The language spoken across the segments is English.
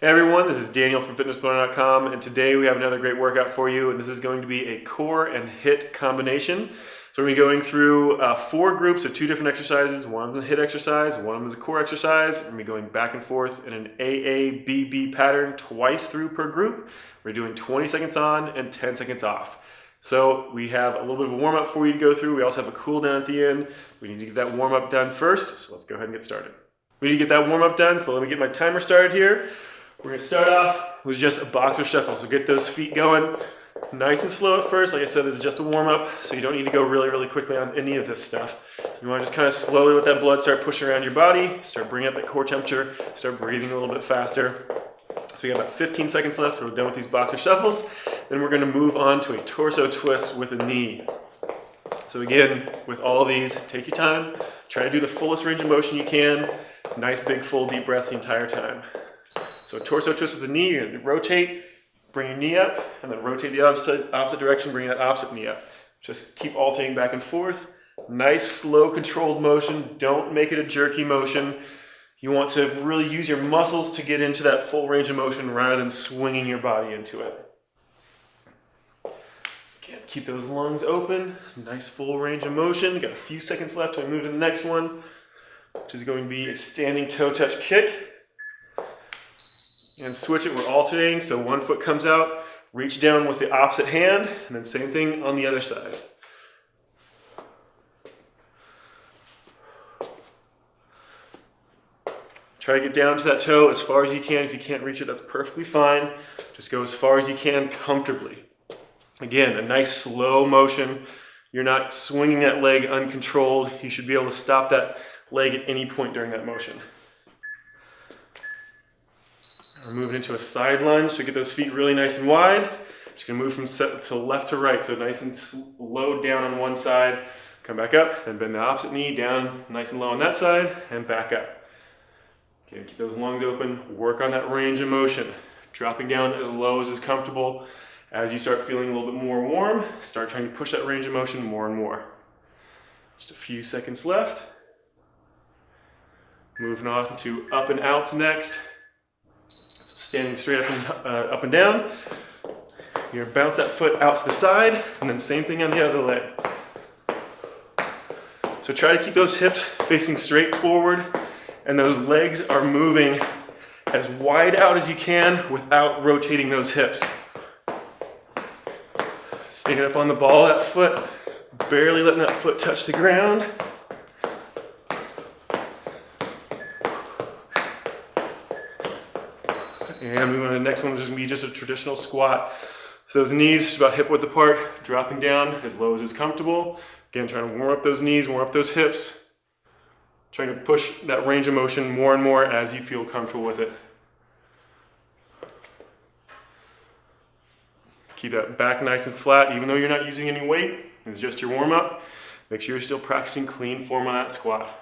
Hey everyone, this is Daniel from fitnessblender.com, and today we have another great workout for you, and this is going to be a core and HIIT combination. So we're going to be going through 4 groups of 2 different exercises. One of them is a HIIT exercise, one of them is a core exercise. We're going to be going back and forth in an AABB pattern twice through per group. We're doing 20 seconds on and 10 seconds off. So we have a little bit of a warm-up for you to go through. We also have a cool down at the end. We need to get that warm-up done first, so let's go ahead and get started. We need to get that warm-up done, so let me get my timer started here. We're going to start off with just a boxer shuffle, so get those feet going nice and slow at first. Like I said, this is just a warm-up, so you don't need to go really quickly on any of this stuff. You want to just kind of slowly let that blood start pushing around your body, start bringing up that core temperature, start breathing a little bit faster. So we got about 15 seconds left. We're done with these boxer shuffles. Then we're going to move on to a torso twist with a knee. So again, with all these, take your time. Try to do the fullest range of motion you can. Nice big full deep breaths the entire time. So torso twist with the knee, you're going to rotate, bring your knee up, and then rotate the opposite direction, bring that opposite knee up. Just keep alternating back and forth. Nice, slow, controlled motion. Don't make it a jerky motion. You want to really use your muscles to get into that full range of motion rather than swinging your body into it. Again, keep those lungs open. Nice full range of motion. Got a few seconds left when we move to the next one, which is going to be a standing toe touch kick. And switch it, we're alternating, so one foot comes out, reach down with the opposite hand, and then same thing on the other side. Try to get down to that toe as far as you can. If you can't reach it, that's perfectly fine. Just go as far as you can comfortably. Again, a nice slow motion. You're not swinging that leg uncontrolled. You should be able to stop that leg at any point during that motion. We're moving into a side lunge, so get those feet really nice and wide. Just gonna move from to left to right, so nice and low down on one side, come back up, then bend the opposite knee down nice and low on that side, and back up. Okay, keep those lungs open, work on that range of motion. Dropping down as low as is comfortable. As you start feeling a little bit more warm, start trying to push that range of motion more and more. Just a few seconds left. Moving on to up and outs next. Standing straight up and down. You're gonna bounce that foot out to the side, and then same thing on the other leg. So try to keep those hips facing straight forward, and those legs are moving as wide out as you can without rotating those hips. Staying up on the ball of that foot, barely letting that foot touch the ground. And moving on to the next one, which is going to be just a traditional squat. So those knees just about hip width apart, dropping down as low as is comfortable. Again, trying to warm up those knees, warm up those hips. Trying to push that range of motion more and more as you feel comfortable with it. Keep that back nice and flat, even though you're not using any weight. It's just your warm up. Make sure you're still practicing clean form on that squat.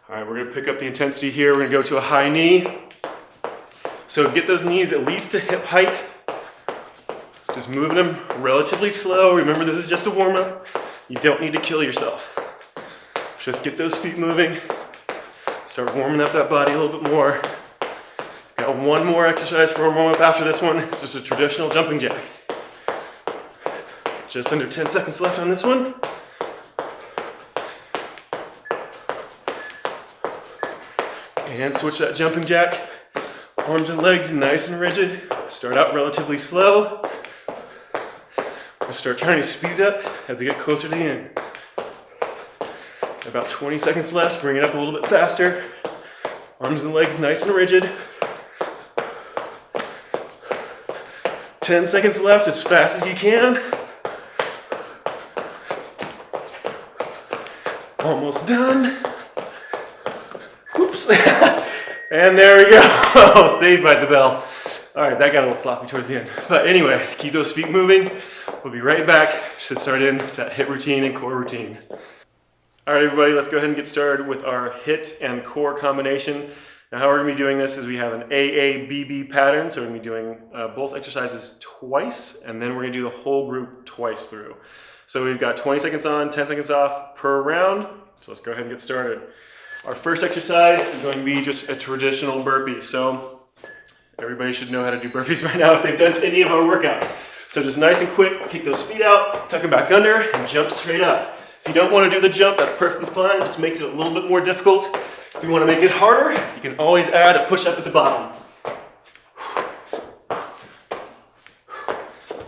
All right, we're gonna pick up the intensity here. We're gonna go to a high knee. So get those knees at least to hip height. Just moving them relatively slow. Remember, this is just a warm up. You don't need to kill yourself. Just get those feet moving. Start warming up that body a little bit more. Got one more exercise for a warm up after this one. It's just a traditional jumping jack. Just under 10 seconds left on this one. And switch that jumping jack. Arms and legs nice and rigid. Start out relatively slow. Start trying to speed it up as we get closer to the end. About 20 seconds left. Bring it up a little bit faster. Arms and legs nice and rigid. 10 seconds left, as fast as you can. Almost done. Oops. And there we go. Saved by the bell. All right, that got a little sloppy towards the end. But anyway, keep those feet moving. We'll be right back. Should start in that HIIT routine and core routine. All right, everybody, let's go ahead and get started with our HIIT and core combination. Now, how we're gonna be doing this is we have an AABB pattern. So we're gonna be doing both exercises twice, and then we're gonna do the whole group twice through. So we've got 20 seconds on, 10 seconds off per round. So let's go ahead and get started. Our first exercise is going to be just a traditional burpee. So everybody should know how to do burpees by now if they've done any of our workouts. So just nice and quick, kick those feet out, tuck them back under, and jump straight up. If you don't want to do the jump, that's perfectly fine. Just makes it a little bit more difficult. If you want to make it harder, you can always add a push-up at the bottom.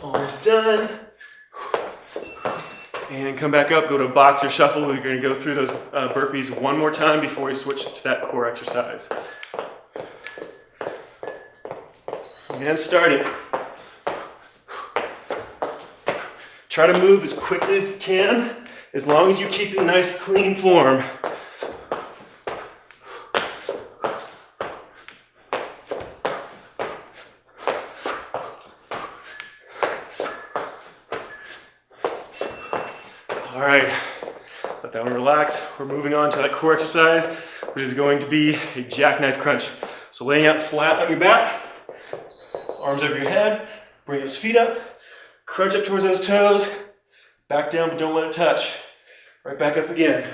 Almost done. And come back up, go to box or shuffle. We're going to go through those burpees one more time before we switch to that core exercise. And start it. Try to move as quickly as you can, as long as you keep it in nice, clean form. All right, let that one relax. We're moving on to that core exercise, which is going to be a jackknife crunch. So laying out flat on your back, arms over your head, bring those feet up, crunch up towards those toes, back down but don't let it touch. Right back up again.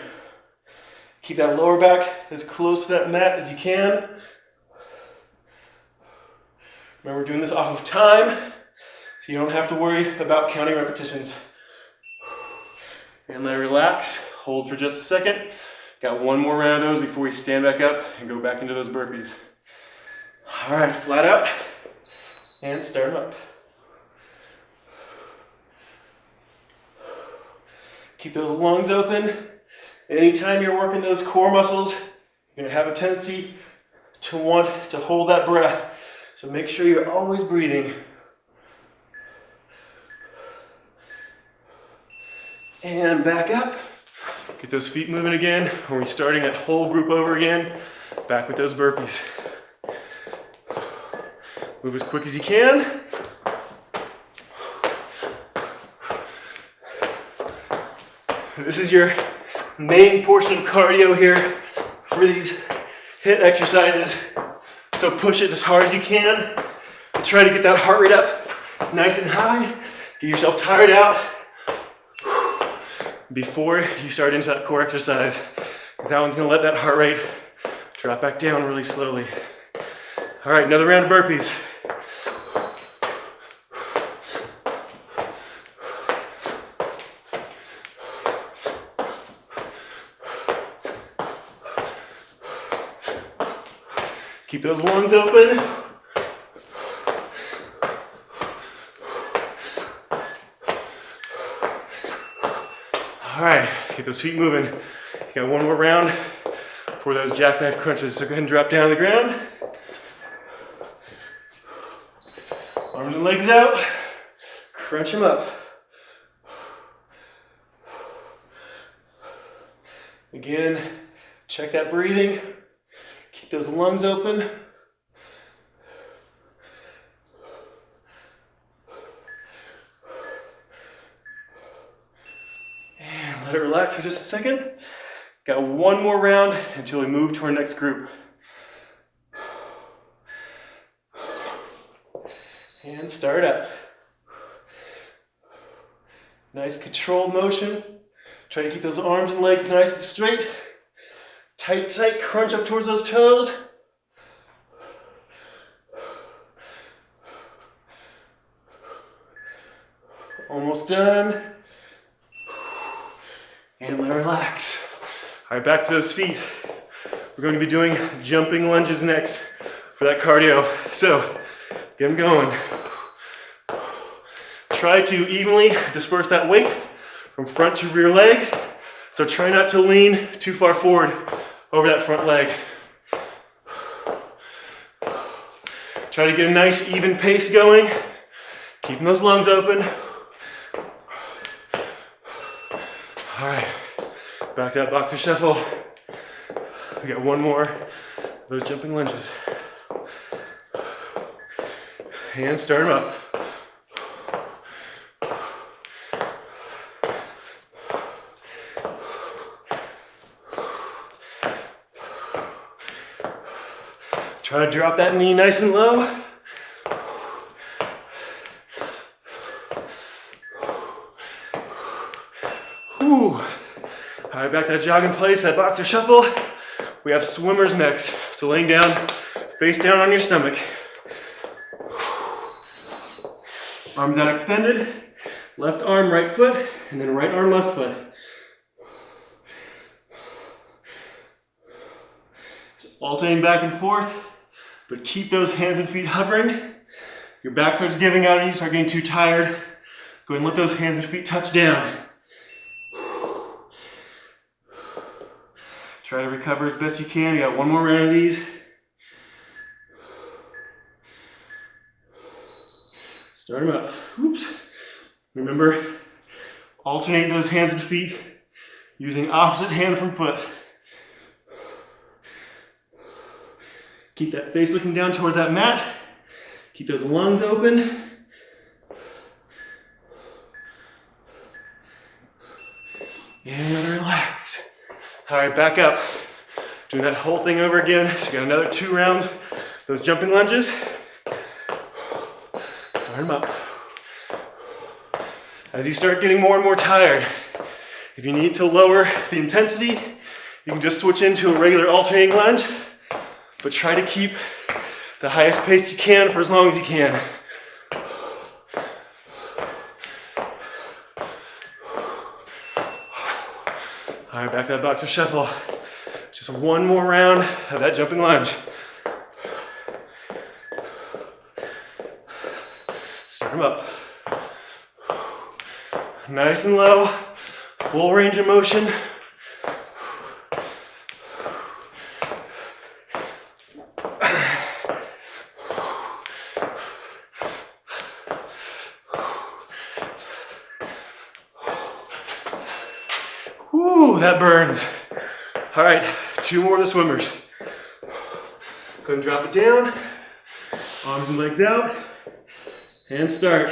Keep that lower back as close to that mat as you can. Remember, we're doing this off of time, so you don't have to worry about counting repetitions. And let it relax, hold for just a second. Got one more round of those before we stand back up and go back into those burpees. All right, flat out, and start them up. Keep those lungs open. Anytime you're working those core muscles, you're gonna have a tendency to want to hold that breath. So make sure you're always breathing. And back up. Get those feet moving again. We're restarting that whole group over again. Back with those burpees. Move as quick as you can. This is your main portion of cardio here for these HIIT exercises. So push it as hard as you can. Try to get that heart rate up nice and high. Get yourself tired out before you start into that core exercise, because that one's going to let that heart rate drop back down really slowly. All right, another round of burpees. Keep those lungs open. All right, get those feet moving. You got one more round for those jackknife crunches. So go ahead and drop down to the ground. Arms and legs out. Crunch them up. Again, check that breathing. Keep those lungs open. And let it relax for just a second. Got one more round until we move to our next group. And start up. Nice controlled motion. Try to keep those arms and legs nice and straight. Tight, tight, crunch up towards those toes. Almost done. And let it relax. All right, back to those feet. We're going to be doing jumping lunges next for that cardio. So, get them going. Try to evenly disperse that weight from front to rear leg. So try not to lean too far forward over that front leg. Try to get a nice even pace going. Keeping those lungs open. All right, back to that boxer shuffle. We got one more of those jumping lunges. And start them up. Try to drop that knee nice and low. Whew. All right, back to that jog in place, that boxer shuffle. We have swimmers next. So laying down, face down on your stomach. Arms out extended. Left arm, right foot, and then right arm, left foot. Just alternating back and forth, but keep those hands and feet hovering. Your back starts giving out and you start getting too tired. Go ahead and let those hands and feet touch down. Try to recover as best you can. You got one more round of these. Start them up. Oops. Remember, alternate those hands and feet using opposite hand from foot. Keep that face looking down towards that mat. Keep those lungs open. And relax. All right, back up. Doing that whole thing over again. So you got another 2 rounds. Those jumping lunges. Start them up. As you start getting more and more tired, if you need to lower the intensity, you can just switch into a regular alternating lunge, but try to keep the highest pace you can for as long as you can. All right, back to that boxer shuffle. Just one more round of that jumping lunge. Start them up. Nice and low, full range of motion. Whew, that burns. All right, 2 more of the swimmers. Go ahead and drop it down, arms and legs out, and start.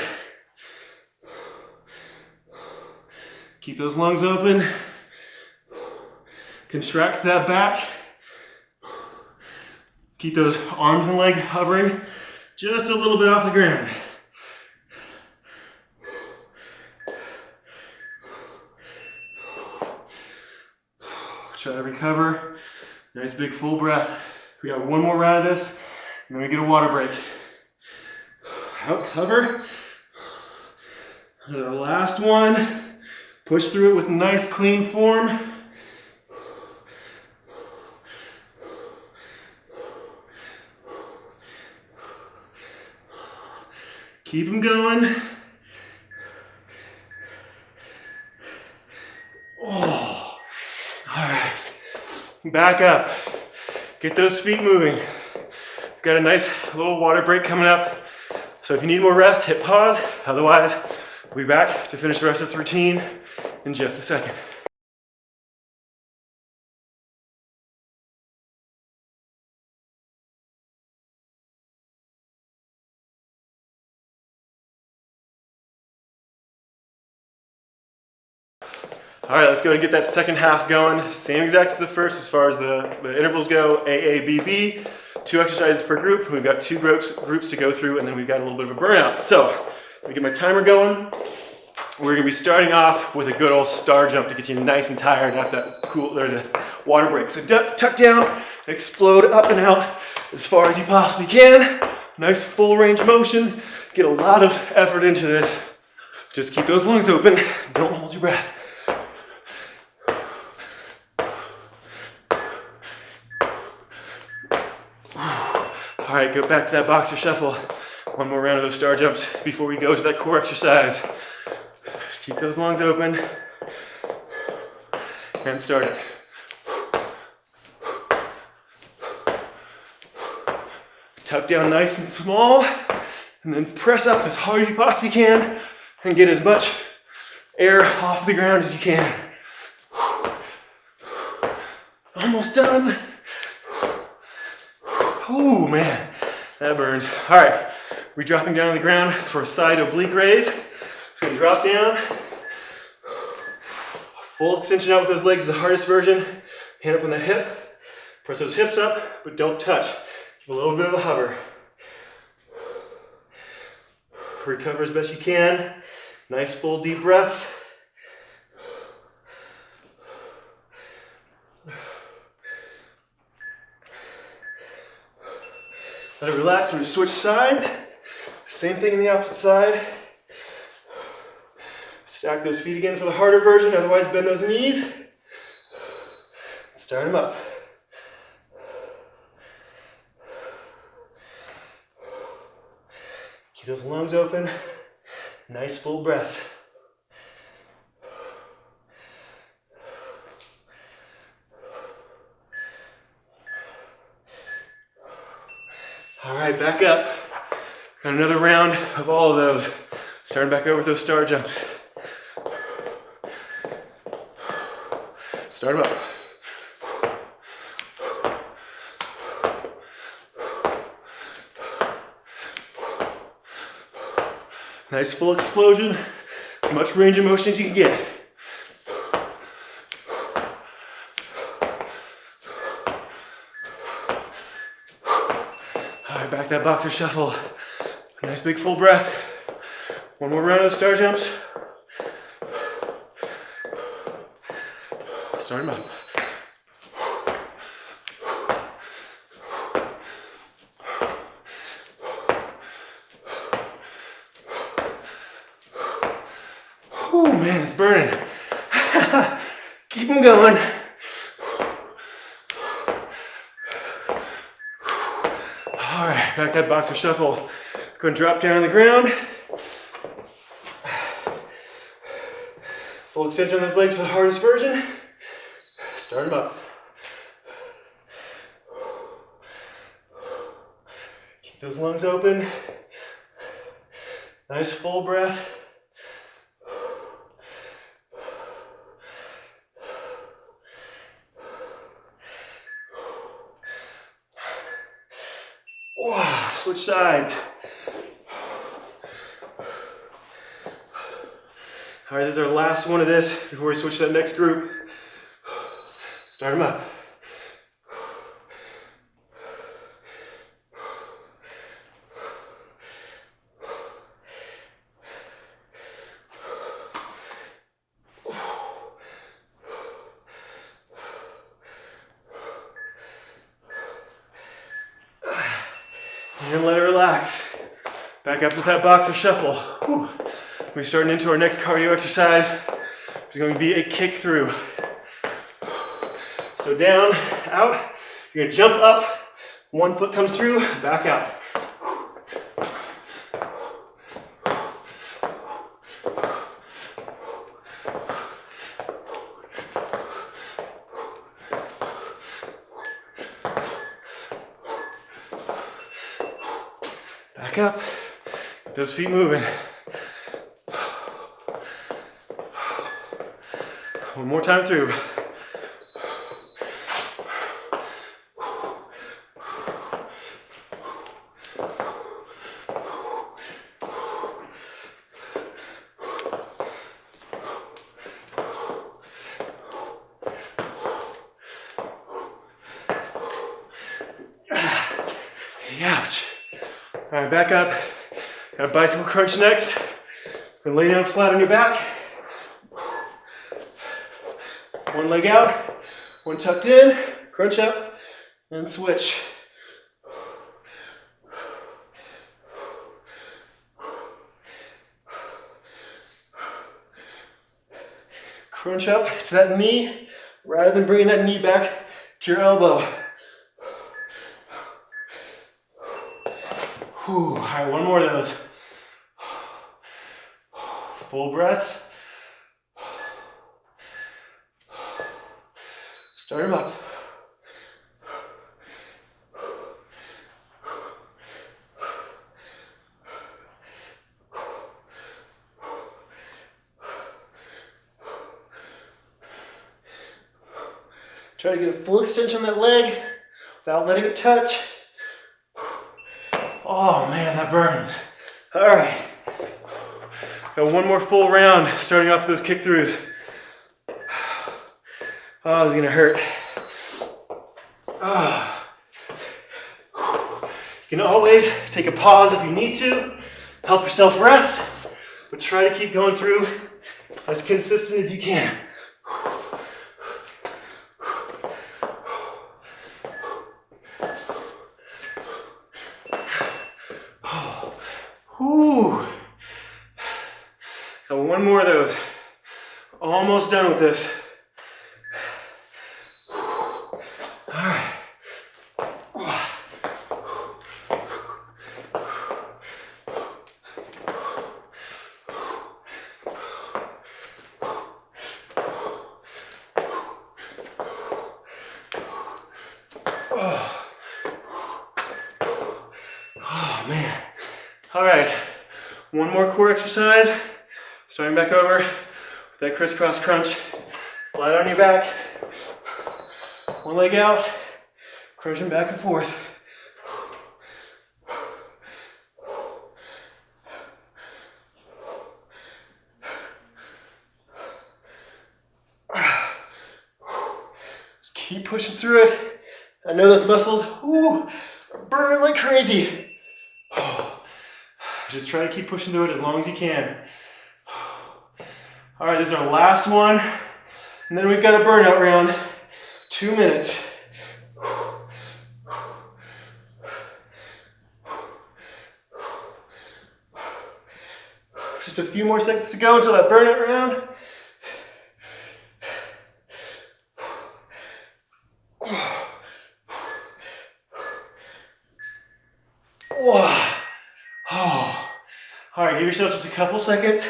Keep those lungs open. Contract that back. Keep those arms and legs hovering just a little bit off the ground. Try to recover. Nice big full breath. We got one more round of this, and then we get a water break. Out, hover. The last one. Push through it with nice clean form. Keep them going. Oh, all right. Back up. Get those feet moving. We've got a nice little water break coming up. So if you need more rest, hit pause. Otherwise, we'll be back to finish the rest of this routine in just a second. All right, let's go and get that second half going. Same exact as the first as far as the intervals go, AABB, 2 exercises per group. We've got 2 groups to go through, and then we've got a little bit of a burnout. So, let me get my timer going. We're gonna be starting off with a good old star jump to get you nice and tired after that cool the water break. So tuck down, explode up and out as far as you possibly can. Nice full range of motion. Get a lot of effort into this. Just keep those lungs open. Don't hold your breath. All right, go back to that boxer shuffle. One more round of those star jumps before we go to that core exercise. Just keep those lungs open and start it. Tuck down nice and small, and then press up as hard as you possibly can and get as much air off the ground as you can. Almost done. Oh man, that burns. All right, we're dropping down on the ground for a side oblique raise. So we're gonna drop down. Full extension out with those legs is the hardest version. Hand up on the hip. Press those hips up, but don't touch. Give a little bit of a hover. Recover as best you can. Nice full deep breaths. Let it relax. We're going to switch sides. Same thing in the opposite side. Stack those feet again for the harder version, otherwise bend those knees. Start them up. Keep those lungs open. Nice full breath. All right, back up. Got another round of all of those. Starting back over with those star jumps. Start them up. Nice full explosion. As much range of motion as you can get. All right, back that boxer shuffle. A nice big full breath. One more round of the star jumps. Start them up. Oh man, it's burning. Keep them going. All right, back that boxer shuffle. Go and drop down on the ground. Full extension on those legs for the hardest version. Start them up. Keep those lungs open. Nice full breath. Wow, switch sides. All right, this is our last one of this before we switch to that next group. Start them up. And let it relax. Back up with that boxer shuffle. Whew. We're starting into our next cardio exercise. It's going to be a kick through. So down, out. You're going to jump up. One foot comes through, back out. Back up. Get those feet moving. One more time through. Ouch. All right, back up. Got a bicycle crunch next. We're gonna lay down flat on your back. One leg out, one tucked in, crunch up, and switch. Crunch up to that knee, rather than bringing that knee back to your elbow. Whew. All right, one more of those. Full breaths. Start them up. Try to get a full extension on that leg without letting it touch. Oh man, that burns. All right. Got one more full round, starting off with those kick throughs. Oh, this is gonna hurt. Oh. You can always take a pause if you need to. Help yourself rest, but try to keep going through as consistent as you can. Whew. Got one more of those. Almost done with this. All right. Oh man. All right, one more core exercise. Starting back over with that crisscross crunch. Flat on your back. One leg out, crunching back and forth. Just keep pushing through it. I know those muscles are burning like crazy. Just try to keep pushing through it as long as you can. All right, this is our last one. And then we've got a burnout round. 2 minutes. Just a few more seconds to go until that burnout round. All right, give yourself just a couple seconds.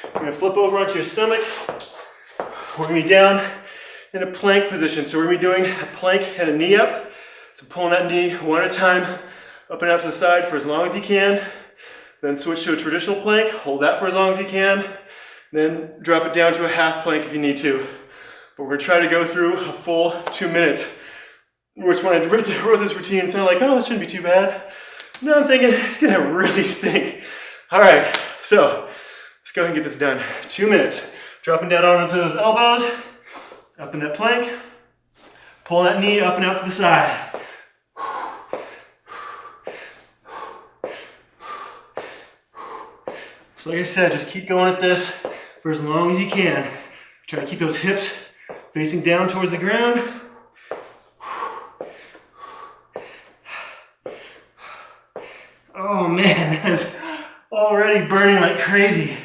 You're gonna flip over onto your stomach. We're gonna be down in a plank position. So we're gonna be doing a plank and a knee up. So pulling that knee one at a time, up and out to the side for as long as you can. Then switch to a traditional plank, hold that for as long as you can. Then drop it down to a half plank if you need to. But we're gonna try to go through a full 2 minutes. Which when I wrote this routine, it sounded like, oh, this shouldn't be too bad. No, I'm thinking, it's gonna really stink. All right, so let's go ahead and get this done. 2 minutes. Dropping down onto those elbows, up in that plank. Pulling that knee up and out to the side. So like I said, just keep going at this for as long as you can. Try to keep those hips facing down towards the ground. Oh man, that is already burning like crazy.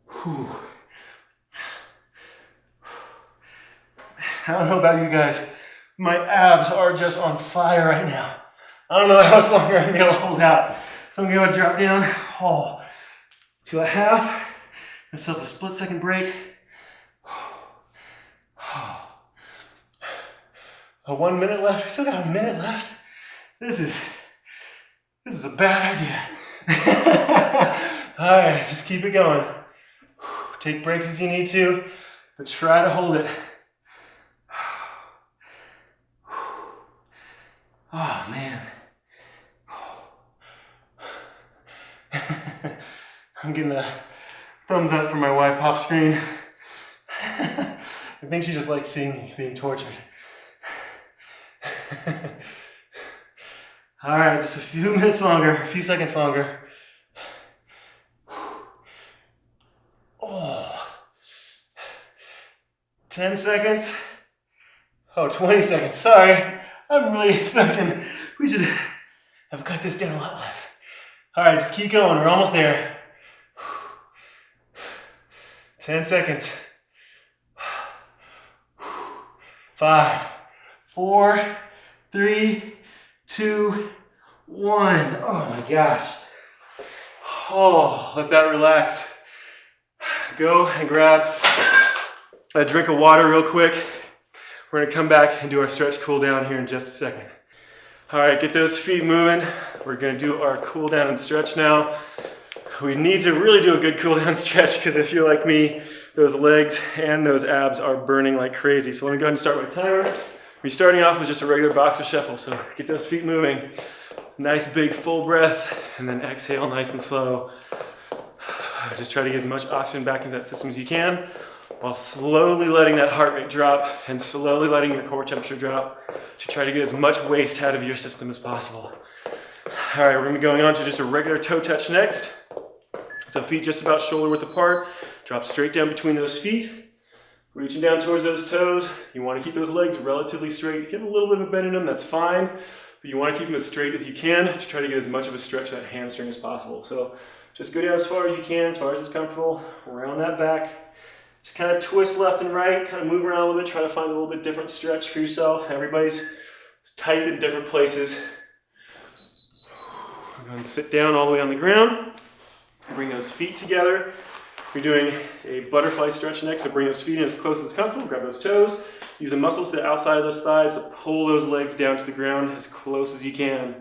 Whew. I don't know about you guys, my abs are just on fire right now. I don't know how much longer I'm gonna hold out. So I'm gonna drop down to a half, myself a split second break. A 1 minute left. We still got a minute left. This is a bad idea. All right, just keep it going. Take breaks as you need to, but try to hold it. Oh man. I'm getting a thumbs up from my wife off screen. I think she just likes seeing me being tortured. All right, just a few minutes longer, a few seconds longer. Oh, 10 seconds. Oh, 20 seconds, sorry. I'm really thinking we should have cut this down a lot less. All right, just keep going, we're almost there. 10 seconds. 5, 4, 3, 2, 1. Oh my gosh. Oh, let that relax. Go and grab a drink of water real quick. We're gonna come back and do our stretch cool down here in just a second. All right, get those feet moving. We're gonna do our cool down and stretch now. We need to really do a good cool down stretch because if you're like me, those legs and those abs are burning like crazy. So let me go ahead and start my timer. We're starting off with just a regular boxer shuffle. So get those feet moving. Nice big full breath and then exhale nice and slow. Just try to get as much oxygen back into that system as you can while slowly letting that heart rate drop and slowly letting your core temperature drop to try to get as much waste out of your system as possible. All right, we're gonna be going on to just a regular toe touch next. So feet just about shoulder width apart. Drop straight down between those feet. Reaching down towards those toes. You want to keep those legs relatively straight. If you have a little bit of a bend in them, that's fine. But you want to keep them as straight as you can to try to get as much of a stretch of that hamstring as possible. So just go down as far as you can, as far as it's comfortable. Around that back. Just kind of twist left and right. Kind of move around a little bit. Try to find a little bit different stretch for yourself. Everybody's tight in different places. Go ahead and sit down all the way on the ground. Bring those feet together. You're doing a butterfly stretch next, so bring those feet in as close as comfortable. Grab those toes. Use the muscles to the outside of those thighs to pull those legs down to the ground as close as you can.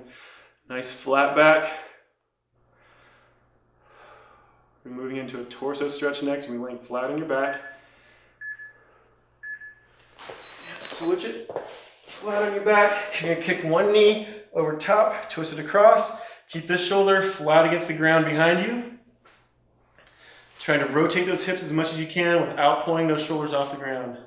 Nice flat back. We're moving into a torso stretch next. You're laying flat on your back. And switch it. Flat on your back. You're going to kick one knee over top, twist it across. Keep this shoulder flat against the ground behind you. Trying to rotate those hips as much as you can without pulling those shoulders off the ground.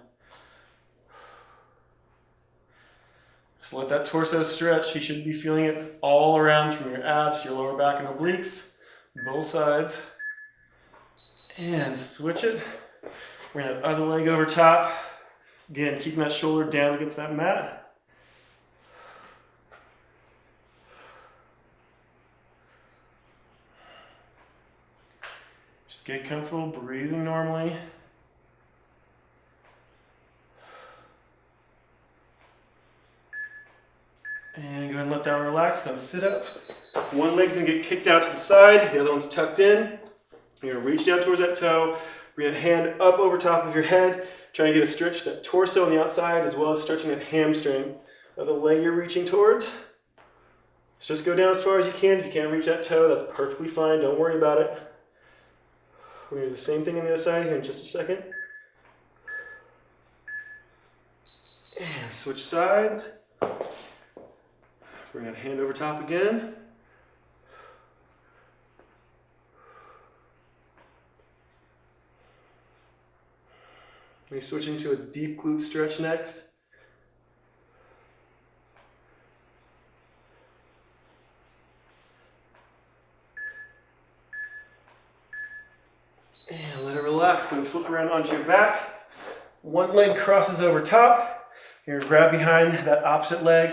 Just let that torso stretch. You should be feeling it all around from your abs, your lower back and obliques, both sides. And switch it. Bring that other leg over top. Again, keeping that shoulder down against that mat. Just get comfortable breathing normally. And go ahead and let that one relax. Go ahead and sit up. One leg's gonna get kicked out to the side, the other one's tucked in. You're gonna reach down towards that toe, bring that hand up over top of your head, trying to get a stretch to that torso on the outside as well as stretching that hamstring of the leg you're reaching towards. So just go down as far as you can. If you can't reach that toe, that's perfectly fine. Don't worry about it. We're gonna do the same thing on the other side here in just a second. And switch sides. Bring that hand over top again. We're switching to a deep glute stretch next. And let it relax. Going to flip around onto your back. One leg crosses over top. You're going to grab behind that opposite leg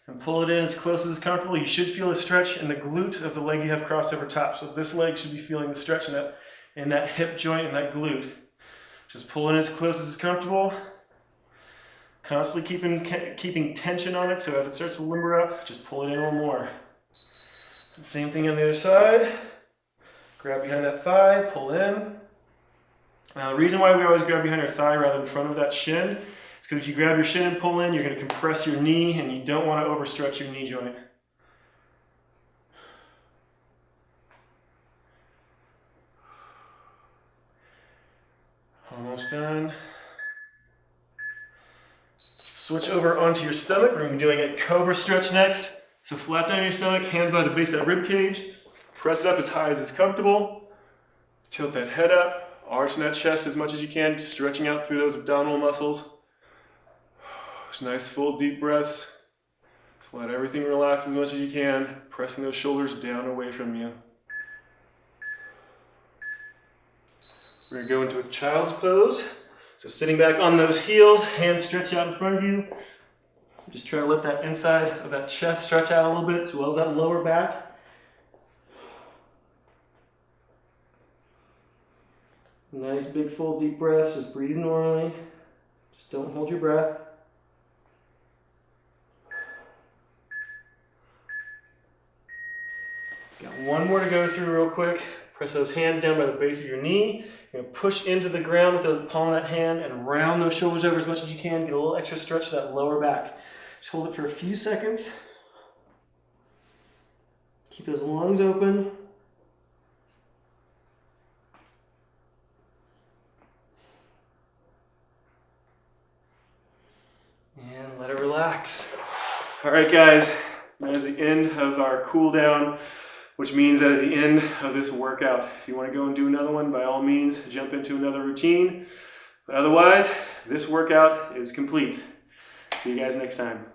and pull it in as close as comfortable. You should feel a stretch in the glute of the leg you have crossed over top. So this leg should be feeling the stretch in that hip joint and that glute. Just pull in as close as is comfortable. Constantly keeping tension on it, so as it starts to limber up, just pull it in a little more. Same thing on the other side. Grab behind that thigh, pull in. Now the reason why we always grab behind our thigh rather than in front of that shin is because if you grab your shin and pull in, you're going to compress your knee and you don't want to overstretch your knee joint. Almost done. Switch over onto your stomach. We're going to be doing a cobra stretch next. So flat down your stomach, hands by the base of that rib cage. Press it up as high as is comfortable. Tilt that head up. Arch that chest as much as you can, stretching out through those abdominal muscles. Just nice full deep breaths. Just let everything relax as much as you can, pressing those shoulders down away from you. We're going to go into a child's pose. So sitting back on those heels, hands stretched out in front of you. Just try to let that inside of that chest stretch out a little bit as well as that lower back. Nice big full deep breaths, just breathe normally. Just don't hold your breath. Got one more to go through real quick. Press those hands down by the base of your knee. You're going to push into the ground with the palm of that hand and round those shoulders over as much as you can. Get a little extra stretch to that lower back. Just hold it for a few seconds. Keep those lungs open. And let it relax. All right, guys, that is the end of our cool down, which means that is the end of this workout. If you want to go and do another one, by all means, jump into another routine. But otherwise, this workout is complete. See you guys next time.